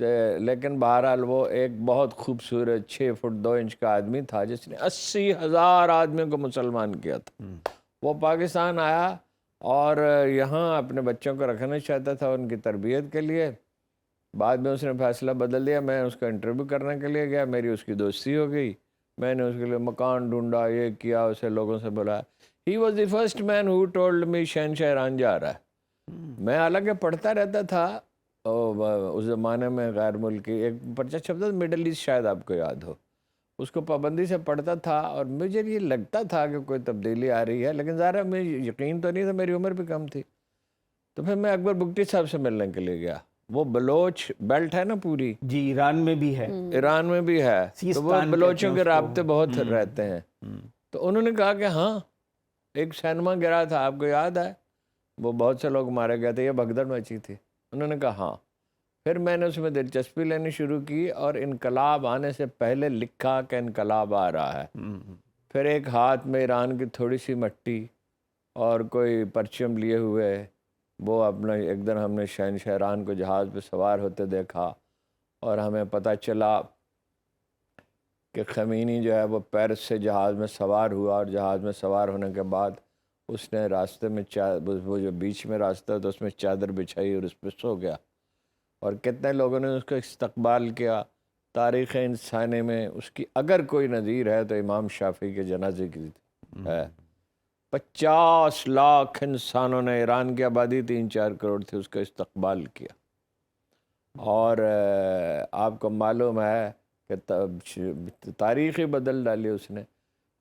لیکن بہرحال وہ ایک بہت خوبصورت 6 فٹ 2 انچ کا آدمی تھا جس نے 80,000 آدمیوں کو مسلمان کیا تھا. وہ پاکستان آیا اور یہاں اپنے بچوں کو رکھنا چاہتا تھا ان کی تربیت کے لیے. بعد میں اس نے فیصلہ بدل دیا. میں اس کا انٹرویو کرنے کے لیے گیا, میری اس کی دوستی ہو گئی. میں نے اس کے لیے مکان ڈھونڈا, یہ کیا, اسے لوگوں سے بلایا. He was the first man who told me شہنشاہ ایران جا رہا ہے. میں حالانکہ پڑھتا رہتا تھا اس زمانے میں, غیر ملکی ایک پرچہ چھپتا تھا مڈل ایسٹ, شاید آپ کو یاد ہو, اس کو پابندی سے پڑھتا تھا اور مجھے یہ لگتا تھا کہ کوئی تبدیلی آ رہی ہے, لیکن ظاہر مجھے یقین تو نہیں تھا, میری عمر بھی کم تھی. تو پھر میں اکبر بگٹی صاحب سے ملنے کے لیے گیا. وہ بلوچ بیلٹ ہے نا پوری, جی ایران میں بھی ہے, ایران میں بھی ہے, تو وہ بلوچوں کے رابطے بہت رہتے ہیں. تو انہوں نے کہا کہ ہاں ایک سینما گرا تھا, آپ کو یاد ہے, وہ بہت سے لوگ مارے گئے تھے, یہ بھگدڑ مچی تھی. انہوں نے کہا ہاں. پھر میں نے اس میں دلچسپی لینی شروع کی اور انقلاب آنے سے پہلے لکھا کہ انقلاب آ رہا ہے. پھر ایک ہاتھ میں ایران کی تھوڑی سی مٹی اور کوئی پرچم لیے ہوئے, وہ اپنا ایک دن ہم نے شہنشاہ ایران کو جہاز پہ سوار ہوتے دیکھا اور ہمیں پتہ چلا کہ خمینی جو ہے وہ پیرس سے جہاز میں سوار ہوا, اور جہاز میں سوار ہونے کے بعد اس نے راستے میں وہ جو بیچ میں راستہ تھا اس میں چادر بچھائی اور اس پہ سو گیا. اور کتنے لوگوں نے اس کا استقبال کیا. تاریخ انسانی میں اس کی اگر کوئی نظیر ہے تو امام شافعی کے جنازے کی ہے. 50 لاکھ انسانوں نے, ایران کی آبادی 3-4 کروڑ تھی, اس کا استقبال کیا. اور آپ کو معلوم ہے کہ تاریخ ہی بدل ڈالی اس نے.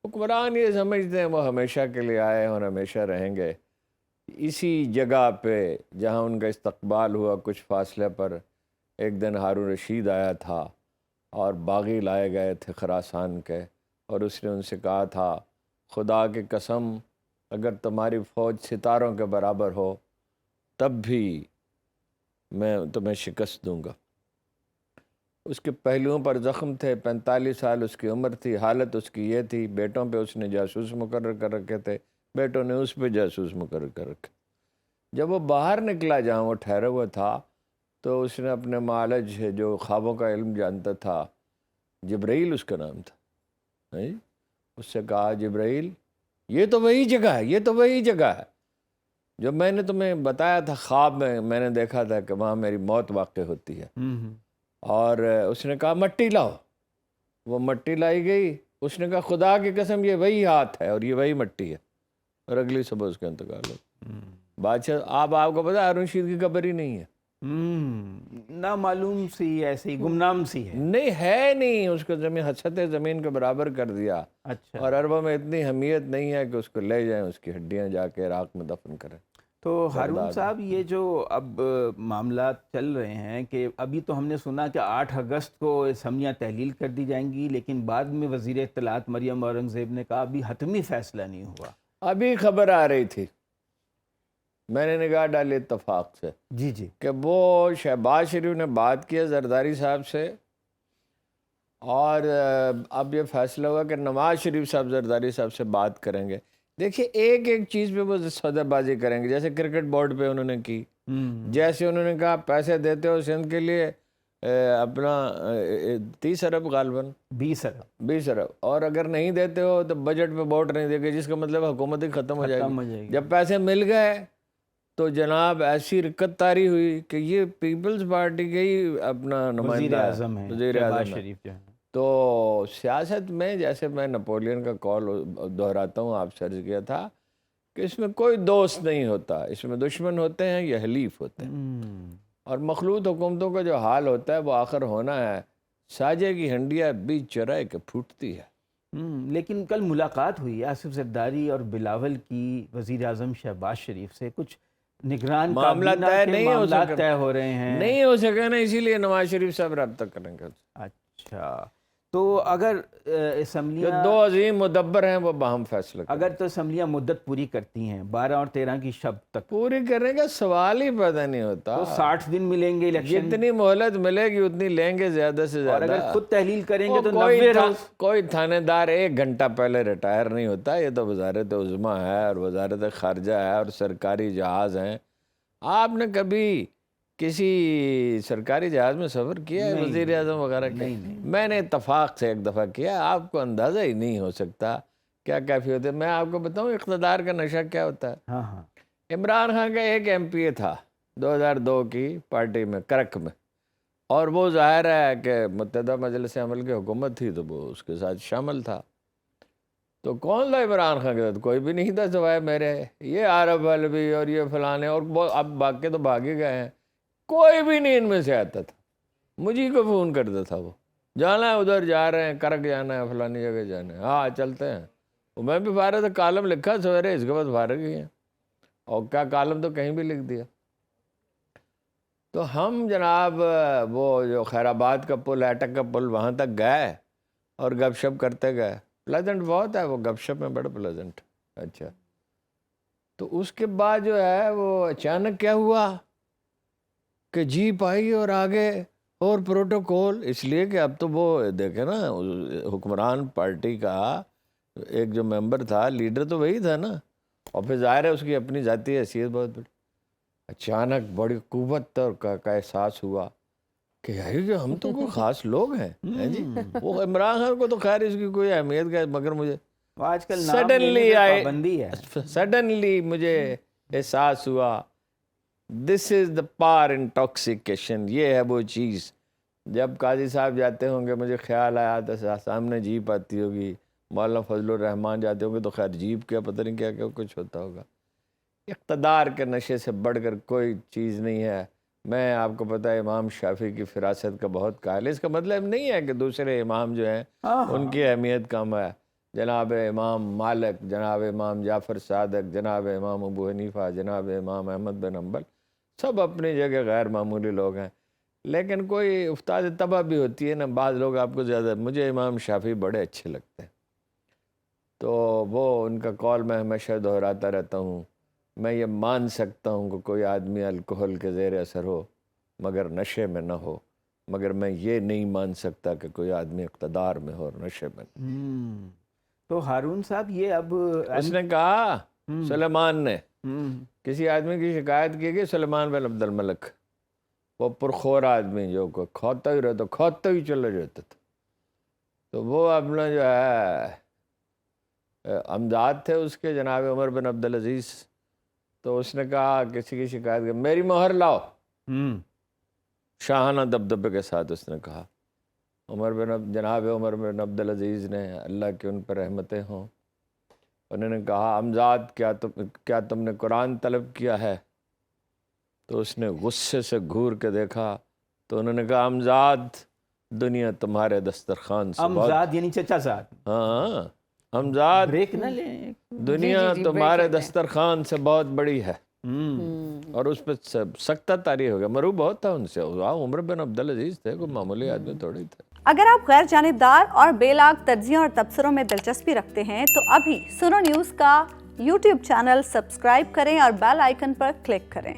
حکمران یہ سمجھتے ہیں وہ ہمیشہ کے لیے آئے اور ہمیشہ رہیں گے. اسی جگہ پہ جہاں ان کا استقبال ہوا کچھ فاصلے پر ایک دن ہارون رشید آیا تھا اور باغی لائے گئے تھے خراسان کے, اور اس نے ان سے کہا تھا خدا کی قسم اگر تمہاری فوج ستاروں کے برابر ہو تب بھی میں تمہیں شکست دوں گا. اس کے پہلوؤں پر زخم تھے, 45 سال اس کی عمر تھی, حالت اس کی یہ تھی. بیٹوں پہ اس نے جاسوس مقرر کر رکھے تھے, بیٹوں نے اس پہ جاسوس مقرر کر رکھے. جب وہ باہر نکلا جہاں وہ ٹھہرا ہوا تھا تو اس نے اپنے معالج جو خوابوں کا علم جانتا تھا, جبرائیل اس کا نام تھا, اس سے کہا جبرائیل یہ تو وہی جگہ ہے, یہ تو وہی جگہ ہے جو میں نے تمہیں بتایا تھا خواب میں نے دیکھا تھا کہ وہاں میری موت واقع ہوتی ہے. اور اس نے کہا مٹی لاؤ. وہ مٹی لائی گئی. اس نے کہا خدا کی قسم یہ وہی ہاتھ ہے اور یہ وہی مٹی ہے, اور اگلی صبح اس کا انتقال ہو. بادشاہ آپ کو پتا ہارون رشید کی قبر ہی نہیں ہے, نامعلوم سی, ایسے ہی گمنام سی ہے, نہیں, اس کو زمین حسرت زمین کے برابر کر دیا. اچھا. اور عربوں میں اتنی اہمیت نہیں ہے کہ اس کو لے جائیں, اس کی ہڈیاں جا کے عراق میں دفن کریں. تو ہارون صاحب یہ جو اب معاملات چل رہے ہیں کہ ابھی تو ہم نے سنا کہ 8 اگست کو اسمبلیاں تحلیل کر دی جائیں گی, لیکن بعد میں وزیر اطلاعات مریم اورنگزیب نے کہا ابھی حتمی فیصلہ نہیں ہوا. ابھی خبر آ رہی تھی, میں نے نگاہ ڈالی اتفاق سے, جی کہ وہ شہباز شریف نے بات کی زرداری صاحب سے, اور اب یہ فیصلہ ہوا کہ نواز شریف صاحب زرداری صاحب سے بات کریں گے. دیکھیے ایک چیز پہ وہ سودے بازی کریں گے, جیسے کرکٹ بورڈ پہ انہوں نے کی, جیسے انہوں نے کہا پیسے دیتے ہو سندھ کے لیے اپنا 30 ارب غالباً 20 ارب, اور اگر نہیں دیتے ہو تو بجٹ پہ ووٹ نہیں دے گے, جس کا مطلب حکومت ہی ختم ہو جائے گی. جب پیسے مل گئے تو جناب ایسی رکت طاری ہوئی کہ یہ پیپلز پارٹی کے ہی اپنا نمائندہ ہے, وزیر اعظم شریف جو ہے. تو سیاست میں جیسے میں نپولین کا قول دہراتا ہوں, آپ سے عرض کیا تھا کہ اس میں کوئی دوست نہیں ہوتا, اس میں دشمن ہوتے ہیں یا حلیف ہوتے ہیں. اور مخلوط حکومتوں کا جو حال ہوتا ہے وہ آخر ہونا ہے, ساجے کی ہنڈیا بیچ چرائے کے پھوٹتی ہے. لیکن کل ملاقات ہوئی آصف زرداری اور بلاول کی وزیر اعظم شہباز شریف سے, کچھ نگران معاملات طے ہو رہے ہیں, نہیں ہو سکے نا, اسی لیے نواز شریف صاحب رابطہ کریں گے. اچھا, تو اگر اسمبلیاں جو 2 عظیم مدبر ہیں وہ باہم فیصلہ کریں, اگر تو اسمبلیاں مدت پوری کرتی ہیں 12 اور 13 کی شب تک, پوری کرنے کا سوال ہی پیدا نہیں ہوتا. تو 60 دن ملیں گے الیکشن, جتنی مہلت ملے گی اتنی لیں گے زیادہ سے زیادہ. اور اگر خود تحلیل کریں گے تو 90 روز. کوئی تھانے دار 1 گھنٹہ پہلے ریٹائر نہیں ہوتا, یہ تو وزارت عظمیٰ ہے اور وزارت خارجہ ہے اور سرکاری جہاز ہیں. آپ نے کبھی کسی سرکاری جہاز میں سفر کیا ہے وزیر اعظم وغیرہ کا؟ میں نے اتفاق سے ایک دفعہ کیا. آپ کو اندازہ ہی نہیں ہو سکتا کیا کیفیت ہے. میں آپ کو بتاؤں اقتدار کا نشہ کیا ہوتا ہے. عمران خان کا ایک MP تھا 2002 کی پارٹی میں کرک میں, اور وہ ظاہر ہے کہ متحدہ مجلس عمل کی حکومت تھی تو وہ اس کے ساتھ شامل تھا. تو کون تھا عمران خان کے ساتھ؟ کوئی بھی نہیں تھا سوائے میرے. یہ عارف علوی اور یہ فلانے اور اب باقی تو بھاگے گئے ہیں. کوئی بھی نہیں ان میں سے آتا تھا. مجھے کو فون کرتا تھا وہ, جانا ہے ادھر جا رہے ہیں, کرک جانا ہے, فلانی جگہ جانا ہے, ہاں چلتے ہیں. میں بھی فارغ تھا, کالم لکھا سویرے, اس کے بعد فارغ ہی ہیں. اور کیا کالم تو کہیں بھی لکھ دیا. تو ہم جناب وہ جو خیر آباد کا پل, ایٹک کا پل, وہاں تک گئے اور گپ شپ کرتے گئے. پلیزنٹ بہت ہے وہ گپ شپ میں, بڑا پلیزنٹ. اچھا, تو اس کے بعد جو ہے وہ اچانک کیا ہوا کہ جیپ آئی اور آگے اور پروٹوکول, اس لیے کہ اب تو وہ دیکھیں نا حکمران پارٹی کا ایک جو ممبر تھا, لیڈر تو وہی تھا نا, اور پھر ظاہر ہے اس کی اپنی ذاتی حیثیت بہت بڑی. اچانک بڑی قوت کا احساس ہوا کہ یار ہم تو کوئی خاص لوگ ہیں جی. وہ عمران خان کو تو خیر اس کی کوئی اہمیت کا, مگر مجھے آج کل سڈنلی مجھے احساس ہوا دس از دا پار انٹاکسیکیشن. یہ ہے وہ چیز. جب قاضی صاحب جاتے ہوں گے, مجھے خیال آیا تو سامنے جیپ آتی ہوگی, مولانا فضل الرحمان جاتے ہوں گے تو خیر جیپ کیا پتہ نہیں کیا کیا کچھ ہوتا ہوگا. اقتدار کے نشے سے بڑھ کر کوئی چیز نہیں ہے. میں آپ کو پتہ ہے امام شافعی کی فراست کا بہت قائل. اس کا مطلب نہیں ہے کہ دوسرے امام جو ہیں ان کی اہمیت کم ہے. جناب امام مالک, جناب امام جعفر صادق, جناب امام ابو حنیفہ, جناب امام احمد بن حنبل, سب اپنی جگہ غیر معمولی لوگ ہیں. لیکن کوئی افتاد طبع بھی ہوتی ہے نا. بعض لوگ آپ کو زیادہ, مجھے امام شافعی بڑے اچھے لگتے ہیں. تو وہ ان کا قول میں ہمیشہ دہراتا رہتا ہوں. میں یہ مان سکتا ہوں کہ کوئی آدمی الکحل کے زیر اثر ہو مگر نشے میں نہ ہو, مگر میں یہ نہیں مان سکتا کہ کوئی آدمی اقتدار میں ہو اور نشے میں نہ. تو ہارون صاحب یہ اب اس نے کہا, سلیمان نے کسی آدمی کی شکایت کی کہ سلیمان بن عبد الملک, وہ پرخور آدمی جو کو کھوتا ہی رہتا, کھوتا ہی چلا جاتا تھا. تو وہ اپنا جو ہے امزاد تھے اس کے, جناب عمر بن عبدالعزیز. تو اس نے کہا کسی کی شکایت کی, میری مہر لاؤ. شاہانہ دبدبے کے ساتھ اس نے کہا. جناب عمر بن عبدالعزیز نے, اللہ کی ان پر رحمتیں ہوں, انہوں نے کہا امزاد کیا تم نے قرآن طلب کیا ہے؟ تو اس نے غصے سے گھور کے دیکھا. تو انہوں نے کہا امزاد دنیا تمہارے دسترخوان سے امزاد یعنی چچا صاحب. ہاں امزاد بریک نہ لیں, دنیا تمہارے دسترخوان سے بہت بڑی ہے. اور اس پہ سختہ طاری ہو گیا. مرو بہت تھا ان سے. عمر بن عبدالعزیز تھے, کوئی معمولی آدمی تھوڑی تھے. اگر آپ غیر جانبدار اور بے لاگ تجزیوں اور تبصروں میں دلچسپی رکھتے ہیں تو ابھی سنو نیوز کا YouTube چینل سبسکرائب کریں اور بیل آئیکن پر کلک کریں.